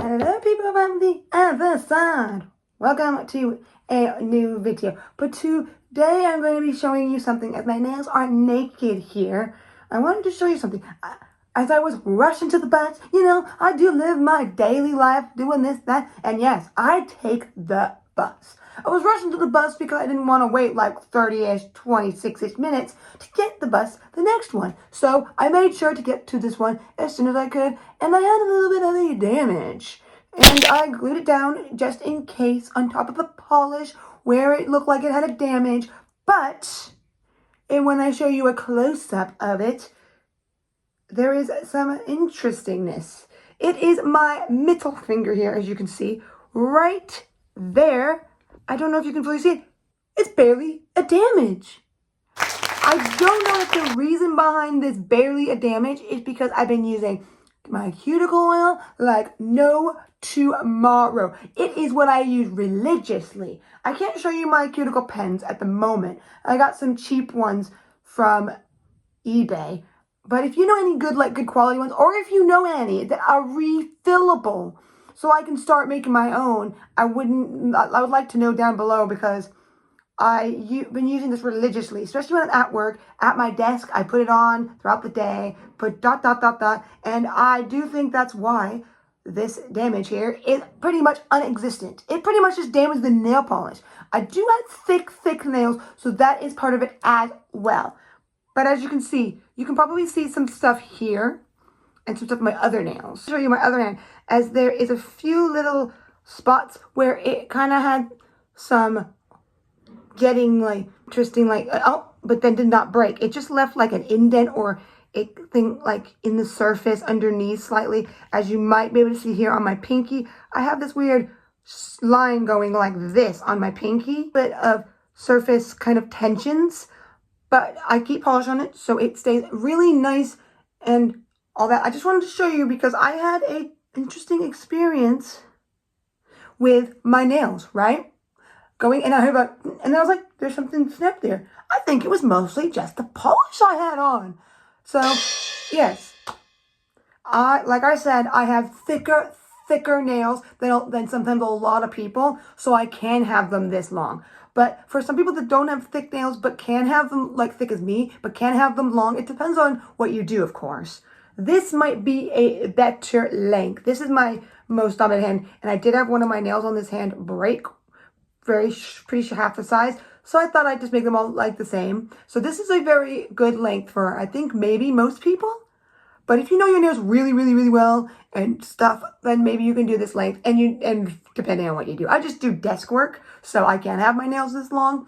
Hello people from the other side. Welcome to a new video. But today I'm going to be showing you something as my nails are naked here. I wanted to show you something. As I was rushing to the bus, I do live my daily life doing this, that, and yes, I take the bus. I was rushing to the bus because I didn't want to wait like 30-ish, 26-ish minutes to get the bus, the next one. So I made sure to get to this one as soon as I could, and I had a little bit of a damage. And I glued it down just in case on top of the polish where it looked like it had a damage. But when I show you a close-up of it, there is some interestingness. It is my middle finger here, as you can see, right there. I don't know if you can fully see it. It's barely a damage. I don't know if the reason behind this barely a damage is because I've been using my cuticle oil like no tomorrow. It is what I use religiously. I can't show you my cuticle pens at the moment. I got some cheap ones from eBay. But if you know any good quality ones, or if you know any that are refillable, so I can start making my own, I would like to know down below, because I've been using this religiously, especially when I'm at work, at my desk. I put it on throughout the day, put ... and I do think that's why this damage here is pretty much non-existent. It pretty much just damaged the nail polish. I do have thick nails, so that is part of it as well. But as you can see, you can probably see some stuff here and some stuff on my other nails. I'll show you my other hand, as there is a few little spots where it kind of had some getting interesting, but then did not break. It just left like an indent or a thing like in the surface underneath slightly, as you might be able to see here on my pinky. I have this weird line going like this on my pinky, bit of surface kind of tensions, but I keep polish on it so it stays really nice and all that. I just wanted to show you because I had a interesting experience with my nails, right? And I was like, there's something snapped there. I think it was mostly just the polish I had on. So, yes. Like I said, I have thicker nails than sometimes a lot of people, so I can have them this long. But for some people that don't have thick nails, but can have them like thick as me, but can have them long, it depends on what you do, of course. This might be a better length. This is my most dominant hand, and I did have one of my nails on this hand break, pretty half the size, so I thought I'd just make them all like the same. So this is a very good length for, I think, maybe most people. But if you know your nails really well and stuff, then maybe you can do this length, and depending on what you do. I just do desk work, so I can't have my nails this long,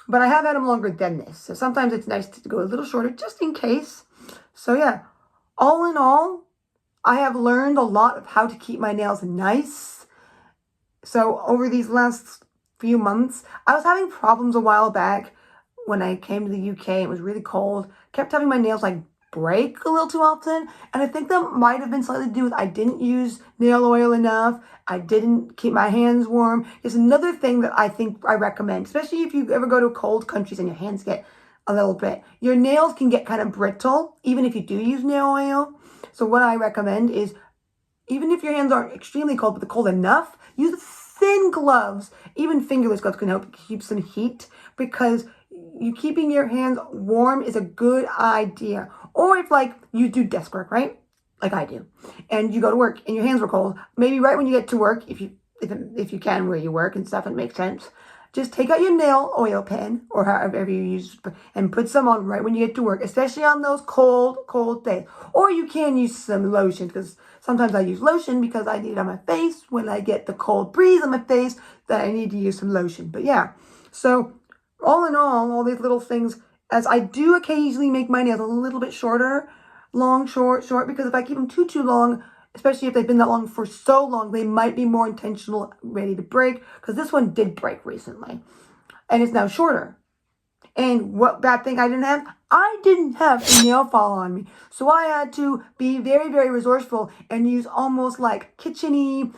but I have had them longer than this. So sometimes it's nice to go a little shorter just in case. So yeah, all in all, I have learned a lot of how to keep my nails nice. So over these last few months, I was having problems a while back when I came to the UK. It was really cold. Kept having my nails break a little too often, and I think that might have been slightly to do with I didn't use nail oil enough. I didn't keep my hands warm. It's another thing that I think I recommend, especially if you ever go to cold countries and your hands get a little bit, your nails can get kind of brittle even if you do use nail oil. So what I recommend is, even if your hands aren't extremely cold but they're cold enough, use thin gloves. Even fingerless gloves can help keep some heat, because you keeping your hands warm is a good idea. Or if you do desk work, right? Like I do, and you go to work and your hands were cold, maybe right when you get to work, if you can, where you work and stuff, it makes sense. Just take out your nail oil pen or however you use, and put some on right when you get to work, especially on those cold days. Or you can use some lotion, because sometimes I use lotion because I need it on my face when I get the cold breeze on my face, that I need to use some lotion. But yeah, so all in all these little things, as I do occasionally make my nails a little bit shorter, long, short, because if I keep them too long, especially if they've been that long for so long, they might be more intentional, ready to break, because this one did break recently, and it's now shorter. And what bad thing I didn't have? I didn't have a nail file on me, so I had to be very resourceful and use almost like kitchen-y,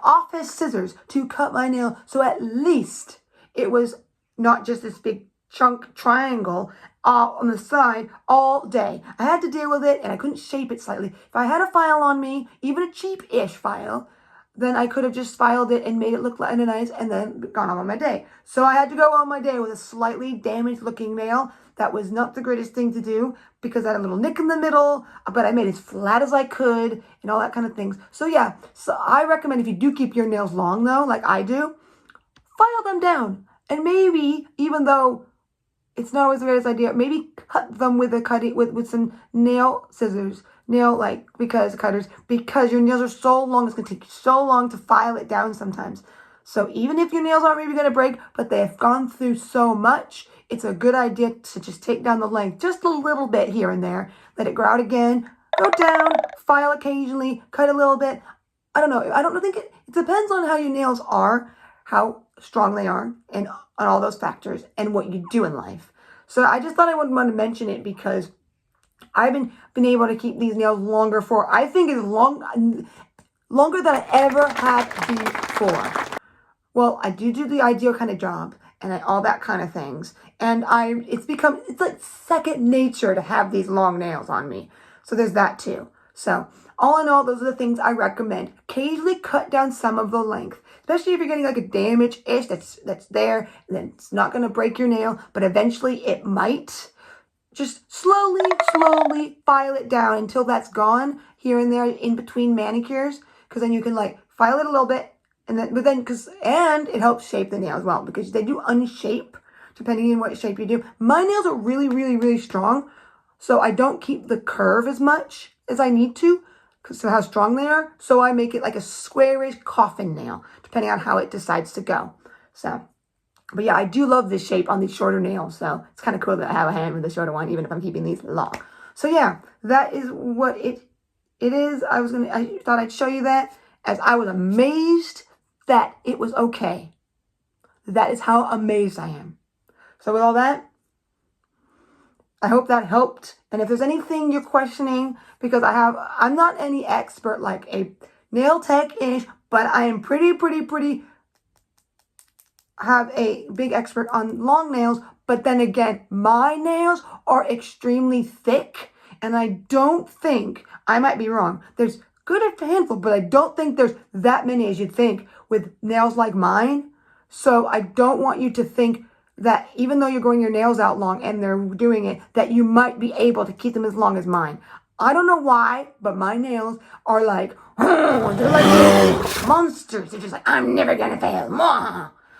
office scissors to cut my nail, so at least it was not just this big chunk triangle on the side all day. I had to deal with it, and I couldn't shape it slightly. If I had a file on me, even a cheap-ish file, then I could have just filed it and made it look nice and then gone on my day. So I had to go on my day with a slightly damaged looking nail. That was not the greatest thing to do because I had a little nick in the middle, but I made it as flat as I could and all that kind of things. So yeah, so I recommend if you do keep your nails long though, like I do, file them down. And maybe, even though it's not always the greatest idea, maybe cut them with with some nail scissors, cutters, because your nails are so long, it's gonna take you so long to file it down sometimes. So even if your nails aren't maybe gonna break, but they have gone through so much, it's a good idea to just take down the length just a little bit here and there, let it grow out again, go down, file occasionally, cut a little bit. I don't think it depends on how your nails are, how strong they are, and on all those factors, and what you do in life. So I just thought I would want to mention it because I've been able to keep these nails longer for, I think it's longer than I ever had before. Well, I do the ideal kind of job and all that kind of things. And it's like second nature to have these long nails on me. So there's that too. So all in all, those are the things I recommend. Occasionally cut down some of the length, especially if you're getting like a damage-ish that's there, and then it's not going to break your nail, but eventually it might. Just slowly file it down until that's gone here and there in between manicures, because then you can like file it a little bit, and it helps shape the nail as well, because they do unshape depending on what shape you do. My nails are really strong, so I don't keep the curve as much as I need to, because of how strong they are. So I make it like a squarish coffin nail, depending on how it decides to go. So, but yeah, I do love this shape on these shorter nails. So it's kind of cool that I have a hand with the shorter one, even if I'm keeping these long. So yeah, that is what it is. I thought I'd show you that, as I was amazed that it was okay. That is how amazed I am. So with all that, I hope that helped. And if there's anything you're questioning, because I'm not any expert like a nail tech-ish, but I am have a big expert on long nails. But then again, my nails are extremely thick, and I don't think, I might be wrong, there's good a handful, but I don't think there's that many as you'd think with nails like mine. So I don't want you to think that even though you're growing your nails out long and they're doing it, that you might be able to keep them as long as mine. I don't know why, but my nails are like, they're like little monsters. They're just like, I'm never gonna fail.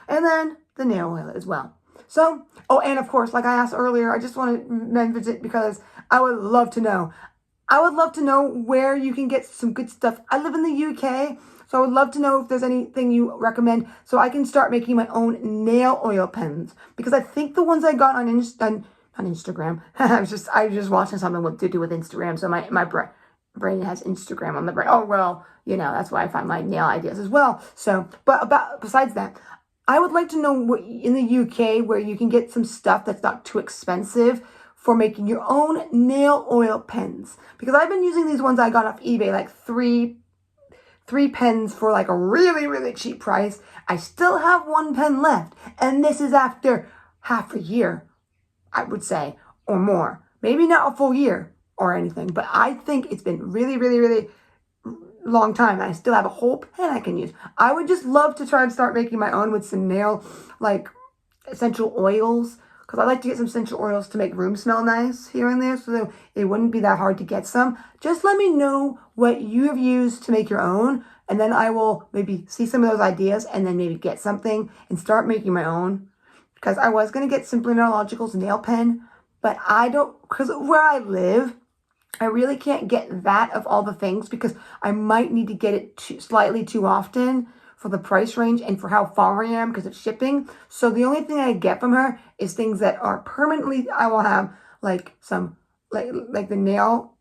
And then the nail oil as well. So, and of course, like I asked earlier, I just want to mention it because I would love to know. I would love to know where you can get some good stuff. I live in the UK, so I would love to know if there's anything you recommend so I can start making my own nail oil pens. Because I think the ones I got on Instagram, I was just watching something to do with Instagram, so my brain has Instagram on the brain. Oh, well, that's why I find my nail ideas as well. So, besides that, I would like to know in the UK where you can get some stuff that's not too expensive for making your own nail oil pens. Because I've been using these ones I got off eBay, like three pens for like a really cheap price. I still have one pen left, and this is after half a year, I would say, or more. Maybe not a full year or anything, but I think it's been really long time, and I still have a whole pen I can use. I would just love to try and start making my own with some nail, like, essential oils, because I like to get some essential oils to make rooms smell nice here and there, so it wouldn't be that hard to get some. Just let me know what you have used to make your own, and then I will maybe see some of those ideas and then maybe get something and start making my own. Because I was going to get Simply Nailogical's nail pen, but I don't, because where I live, I really can't get that of all the things, because I might need to get it slightly too often for the price range and for how far I am because of shipping. So the only thing I get from her is things that are permanently, I will have like some, like the nail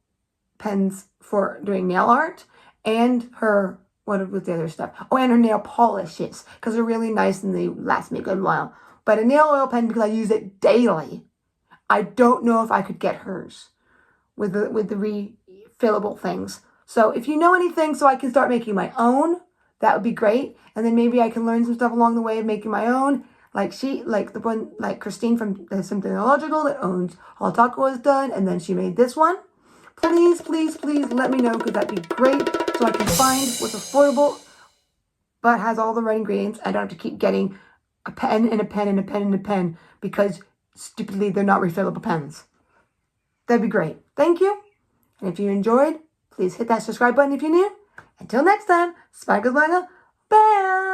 pens for doing nail art, and her, what was the other stuff? Oh, and her nail polishes, because they're really nice and they last me a good while. But a nail oil pen, because I use it daily, I don't know if I could get hers with the refillable things. So if you know anything so I can start making my own, that would be great. And then maybe I can learn some stuff along the way of making my own. like the one, like Christine from Something Illogical that owns All Taco was done, and then she made this one. Please, please, please let me know, because that'd be great, so I can find what's affordable but has all the right ingredients. I don't have to keep getting a pen and a pen and a pen and a pen, because stupidly they're not refillable pens. That'd be great. Thank you. And if you enjoyed, please hit that subscribe button if you're new. Until next time, sparkle, sparkle, bye.